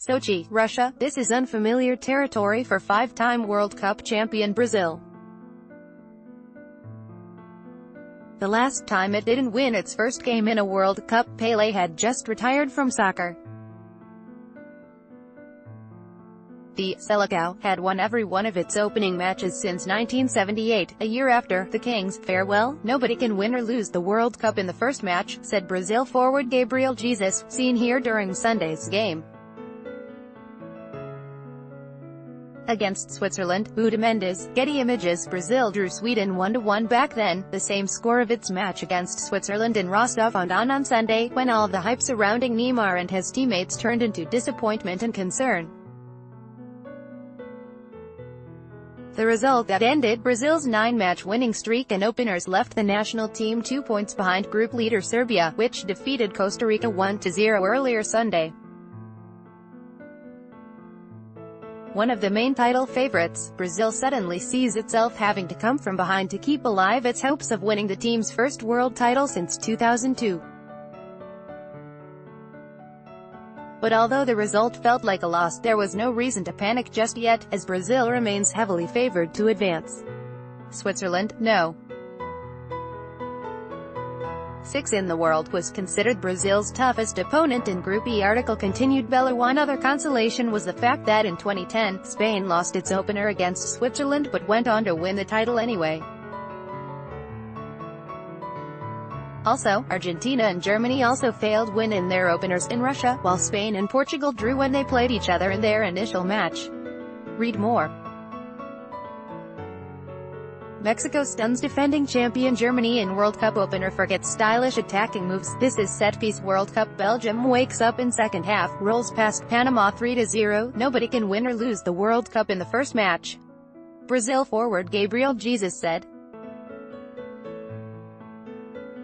Sochi, Russia. This is unfamiliar territory for five-time World Cup champion Brazil. The last time it didn't win its first game in a World Cup, Pelé had just retired from soccer. The Selecao had won every one of its opening matches since 1978, a year after the Kings' farewell. Nobody can win or lose the World Cup in the first match, said Brazil forward Gabriel Jesus, seen here during Sunday's game against Switzerland. Buda Mendes, Getty Images. Brazil drew Sweden 1-1 back then, the same score of its match against Switzerland in Rostov-on-Don on Sunday, when all the hype surrounding Neymar and his teammates turned into disappointment and concern. The result that ended Brazil's 9-match winning streak and openers left the national team 2 points behind group leader Serbia, which defeated Costa Rica 1-0 earlier Sunday. One of the main title favorites, Brazil suddenly sees itself having to come from behind to keep alive its hopes of winning the team's first world title since 2002. But although the result felt like a loss, there was no reason to panic just yet, as Brazil remains heavily favored to advance. Switzerland, no. 6 in the world, was considered Brazil's toughest opponent in Group E. Article continued. One other consolation was the fact that in 2010, Spain lost its opener against Switzerland but went on to win the title anyway. Also, Argentina and Germany also failed win in their openers in Russia, while Spain and Portugal drew when they played each other in their initial match. Read more. Mexico stuns defending champion Germany in World Cup opener, forgets stylish attacking moves. This is set-piece World Cup. Belgium wakes up in second half, rolls past Panama 3-0. Nobody can win or lose the World Cup in the first match, Brazil forward Gabriel Jesus said.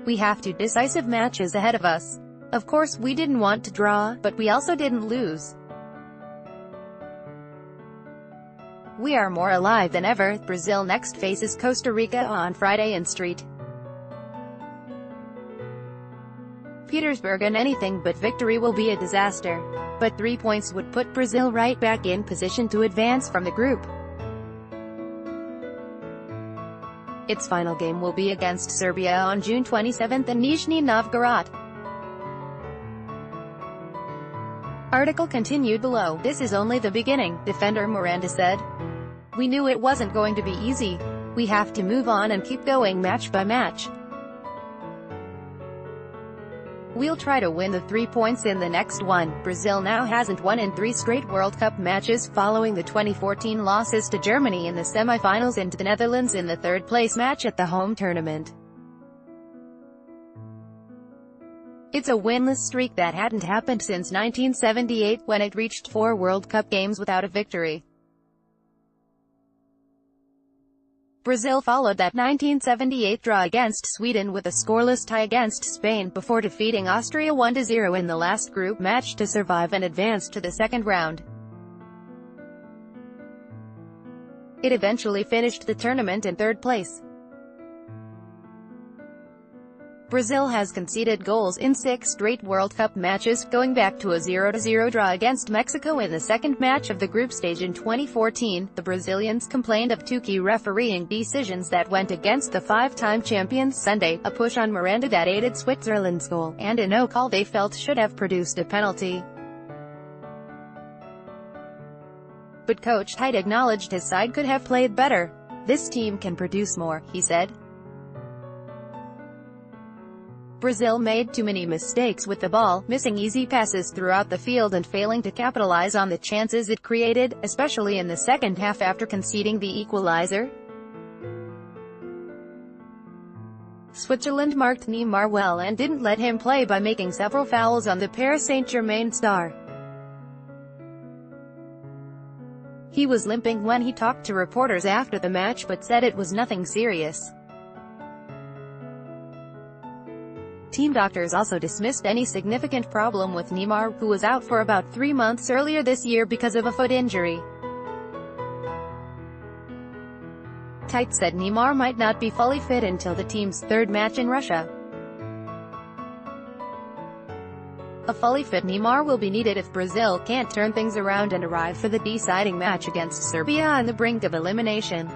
We have 2 decisive matches ahead of us. Of course, we didn't want to draw, but we also didn't lose. We are more alive than ever. Brazil next faces Costa Rica on Friday in St. Petersburg, and anything but victory will be a disaster. But 3 points would put Brazil right back in position to advance from the group. Its final game will be against Serbia on June 27 in Nizhny Novgorod. Article continued below. This is only the beginning, defender Miranda said. We knew it wasn't going to be easy. We have to move on and keep going match by match. We'll try to win the 3 points in the next one. Brazil now hasn't won in 3 straight World Cup matches, following the 2014 losses to Germany in the semi-finals and to the Netherlands in the third-place match at the home tournament. It's a winless streak that hadn't happened since 1978, when it reached 4 World Cup games without a victory. Brazil followed that 1978 draw against Sweden with a scoreless tie against Spain, before defeating Austria 1-0 in the last group match to survive and advance to the second round. It eventually finished the tournament in third place. Brazil has conceded goals in 6 straight World Cup matches, going back to a 0-0 draw against Mexico in the second match of the group stage in 2014. The Brazilians complained of 2 key refereeing decisions that went against the 5-time champions Sunday, a push on Miranda that aided Switzerland's goal, and a no-call they felt should have produced a penalty. But Coach Tite acknowledged his side could have played better. This team can produce more, he said. Brazil made too many mistakes with the ball, missing easy passes throughout the field and failing to capitalize on the chances it created, especially in the second half after conceding the equalizer. Switzerland marked Neymar well and didn't let him play by making several fouls on the Paris Saint-Germain star. He was limping when he talked to reporters after the match but said it was nothing serious. Team doctors also dismissed any significant problem with Neymar, who was out for about 3 months earlier this year because of a foot injury. Tite said Neymar might not be fully fit until the team's third match in Russia. A fully fit Neymar will be needed if Brazil can't turn things around and arrive for the deciding match against Serbia on the brink of elimination.